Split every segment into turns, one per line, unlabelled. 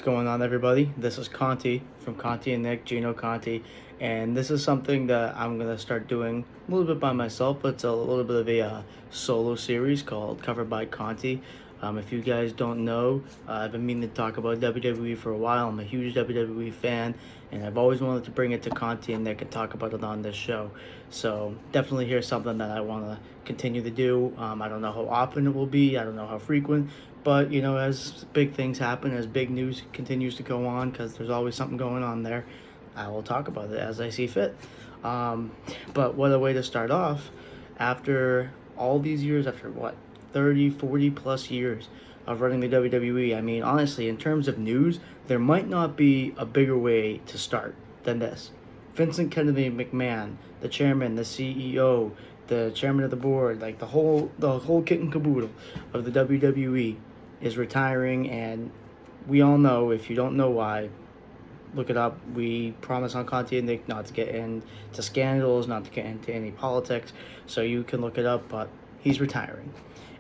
going on, everybody? This is Conti from Conti Nich, Gino Conti, and this is something that I'm going to start doing a little bit by myself, but it's a little bit of a solo series called Covered by Conti. If you guys don't know, I've been meaning to talk about WWE for a while. I'm a huge WWE fan, and I've always wanted to bring it to Conti and Nick and talk about it on this show. So definitely here's something that I want to continue to do. I don't know how often it will be. I don't know how frequent. But, you know, as big things happen, as big news continues to go on, because there's always something going on there, I will talk about it as I see fit. But what a way to start off after all these years, after what, 30, 40 plus years of running the WWE. I mean, honestly, in terms of news, there might not be a bigger way to start than this. Vincent Kennedy McMahon, the chairman, the CEO, the chairman of the board, like the whole kit and caboodle of the WWE is retiring, and we all know, if you don't know why, look it up. We promise on Conti and Nick not to get into scandals, not to get into any politics, so you can look it up, but he's retiring.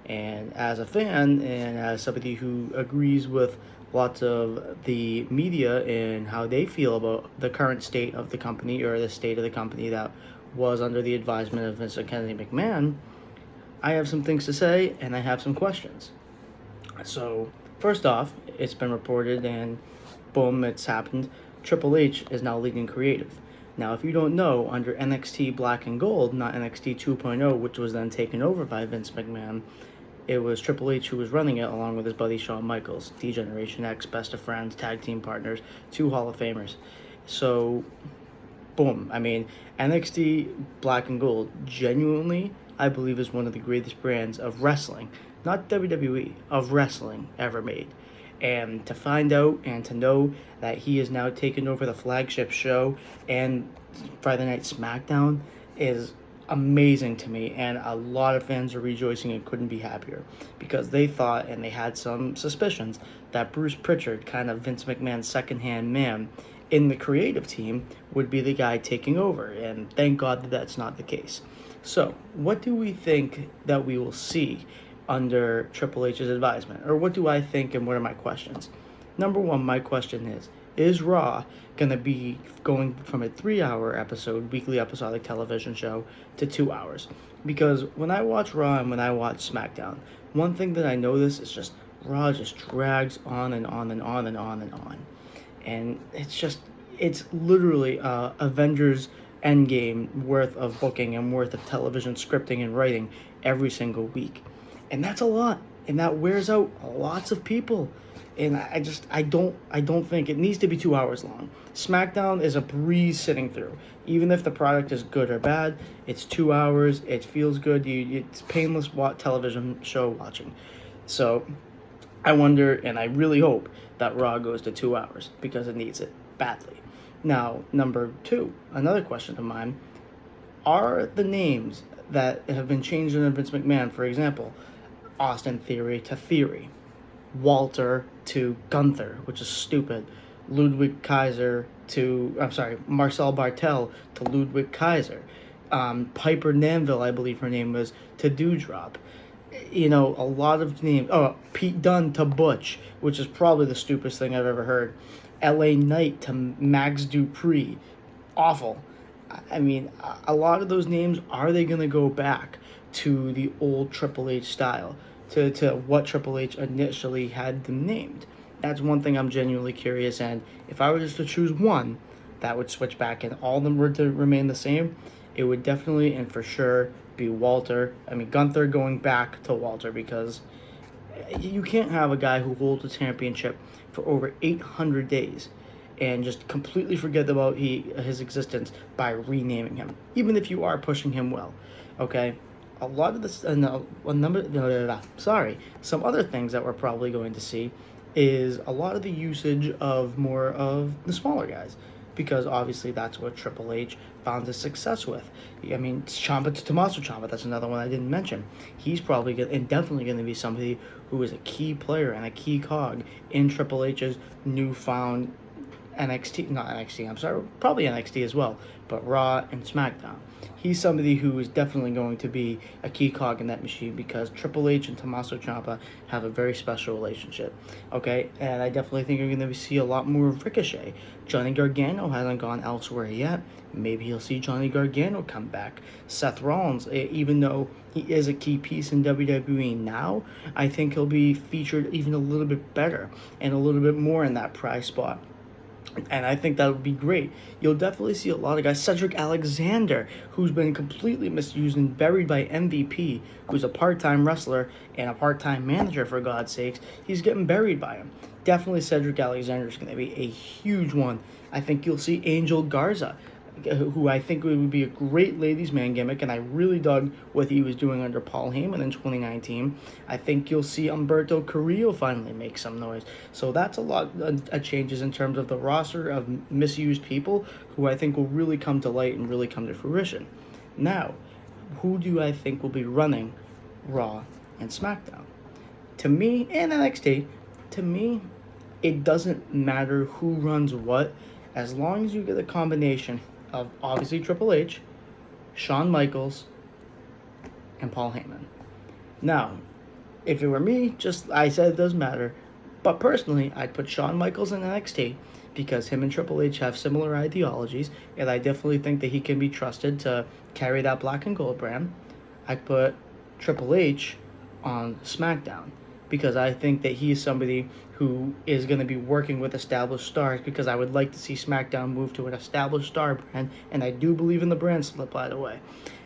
And as a fan, and as somebody who agrees with lots of the media and how they feel about the current state of the company, or the state of the company that was under the advisement of Mr. Kennedy McMahon, I have some things to say, and I have some questions. So, first off, it's been reported, and boom, it's happened. Triple H is now leading creative. Now, if you don't know, under NXT Black and Gold, not NXT 2.0, which was then taken over by Vince McMahon, it was Triple H who was running it, along with his buddy Shawn Michaels, D-Generation X, best of friends, tag team partners, 2 Hall of Famers. So, boom. I mean, NXT Black and Gold, genuinely, I believe, is one of the greatest brands of wrestling, not WWE, of wrestling ever made. And to find out and to know that he is now taking over the flagship show and Friday Night SmackDown is amazing to me, and a lot of fans are rejoicing and couldn't be happier, because they thought, and they had some suspicions, that Bruce Pritchard, kind of Vince McMahon's second-hand man in the creative team, would be the guy taking over, and thank God that that's not the case. So, what do we think that we will see under Triple H's advisement? Or what do I think, and what are my questions? Number one, my question is Raw going to be going from a 3-hour episode, weekly episodic television show, to 2 hours? Because when I watch Raw and when I watch SmackDown, one thing that I notice is just Raw just drags on and on and on and on and on. And it's literally Avengers Endgame worth of booking and worth of television scripting and writing every single week. And that's a lot, and that wears out lots of people. And I don't think it needs to be 2 hours long. SmackDown is a breeze sitting through. Even if the product is good or bad, it's 2 hours, it feels good, it's painless television show watching. So I wonder, and I really hope, that Raw goes to 2 hours, because it needs it badly. Now, number two, another question of mine, are the names that have been changed under Vince McMahon, for example, Austin Theory to Theory, Walter to Gunther, which is stupid, Marcel Bartel to Ludwig Kaiser, Piper Nanville, I believe her name was, to Doudrop. You know, a lot of names. Oh, Pete Dunne to Butch, which is probably the stupidest thing I've ever heard. L.A. Knight to Max Dupree. Awful. I mean, a lot of those names, are they going to go back to the old Triple H style, to what Triple H initially had them named? That's one thing I'm genuinely curious, and if I were just to choose one that would switch back and all of them were to remain the same, it would definitely and for sure be Gunther going back to Walter, because you can't have a guy who holds a championship for over 800 days and just completely forget about his existence by renaming him, even if you are pushing him well. Okay, a lot of this, some other things that we're probably going to see is a lot of the usage of more of the smaller guys, because obviously that's what Triple H found his success with. I mean, Tommaso Ciampa, that's another one I didn't mention. He's probably definitely going to be somebody who is a key player and a key cog in Triple H's newfound NXT, not NXT, I'm sorry, probably NXT as well, but Raw and SmackDown. He's somebody who is definitely going to be a key cog in that machine because Triple H and Tommaso Ciampa have a very special relationship, okay? And I definitely think you're going to see a lot more of Ricochet. Johnny Gargano hasn't gone elsewhere yet. Maybe you'll see Johnny Gargano come back. Seth Rollins, even though he is a key piece in WWE now, I think he'll be featured even a little bit better and a little bit more in that prize spot. And I think that would be great. You'll definitely see a lot of guys. Cedric Alexander, who's been completely misused and buried by MVP, who's a part-time wrestler and a part-time manager, for God's sakes. He's getting buried by him. Definitely Cedric Alexander is going to be a huge one. I think you'll see Angel Garza, who I think would be a great ladies' man gimmick, and I really dug what he was doing under Paul Heyman in 2019. I think you'll see Humberto Carrillo finally make some noise. So that's a lot of changes in terms of the roster of misused people who I think will really come to light and really come to fruition. Now, who do I think will be running Raw and SmackDown? To me, and NXT, to me, it doesn't matter who runs what, as long as you get a combination of obviously Triple H, Shawn Michaels, and Paul Heyman. Now, if it were me, I said it doesn't matter, but personally, I'd put Shawn Michaels in NXT because him and Triple H have similar ideologies, and I definitely think that he can be trusted to carry that black and gold brand. I'd put Triple H on SmackDown because I think that he is somebody who is going to be working with established stars, because I would like to see SmackDown move to an established star brand, and I do believe in the brand split, by the way.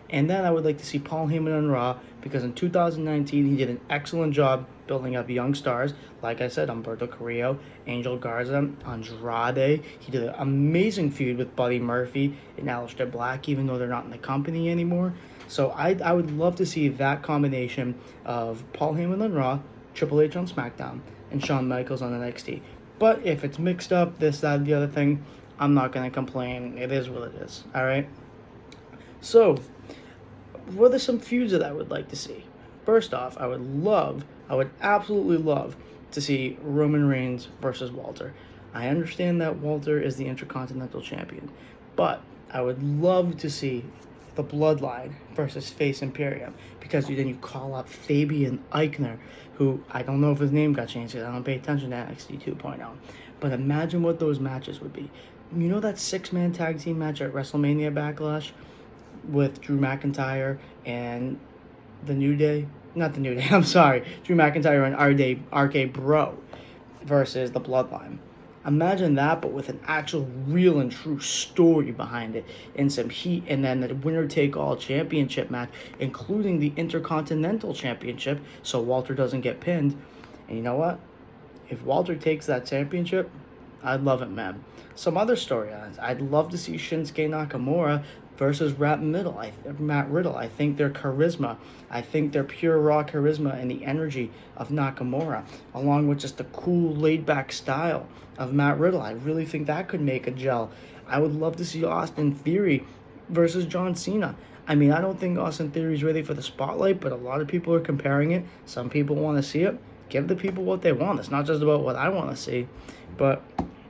And then I would like to see Paul Heyman on Raw, because in 2019 he did an excellent job building up young stars. Like I said, Humberto Carrillo, Angel Garza, Andrade. He did an amazing feud with Buddy Murphy and Aleister Black, even though they're not in the company anymore. So I would love to see that combination of Paul Heyman on Raw, Triple H on SmackDown, and Shawn Michaels on NXT. But if it's mixed up, this, that, the other thing, I'm not going to complain. It is what it is, all right? So, what are some feuds that I would like to see? First off, I would absolutely love to see Roman Reigns versus Walter. I understand that Walter is the Intercontinental Champion, but I would love to see the Bloodline versus Face Imperium, because then you call up Fabian Eichner, who I don't know if his name got changed because I don't pay attention to NXT 2.0, but imagine what those matches would be. You know that 6-man tag team match at WrestleMania Backlash with Drew McIntyre and the New Day? Not the New Day, I'm sorry. Drew McIntyre and RK Bro versus the Bloodline. Imagine that, but with an actual real and true story behind it and some heat, and then the winner-take-all championship match, including the Intercontinental Championship, so Walter doesn't get pinned. And you know what? If Walter takes that championship, I'd love it, man. Some other storylines. I'd love to see Shinsuke Nakamura versus Matt Riddle. I think their charisma, I think their pure raw charisma and the energy of Nakamura, along with just the cool laid-back style of Matt Riddle, I really think that could make a gel. I would love to see Austin Theory versus John Cena. I mean, I don't think Austin Theory's ready for the spotlight, but a lot of people are comparing it. Some people want to see it. Give the people what they want. It's not just about what I want to see. But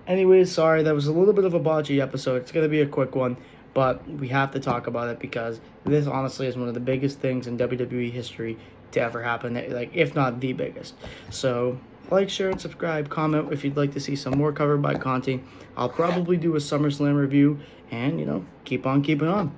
anyways, sorry, that was a little bit of a botchy episode. It's going to be a quick one, but we have to talk about it because this honestly is one of the biggest things in WWE history to ever happen, like if not the biggest. So like, share, and subscribe. Comment if you'd like to see some more covered by Conti. I'll probably do a SummerSlam review, and keep on keeping on.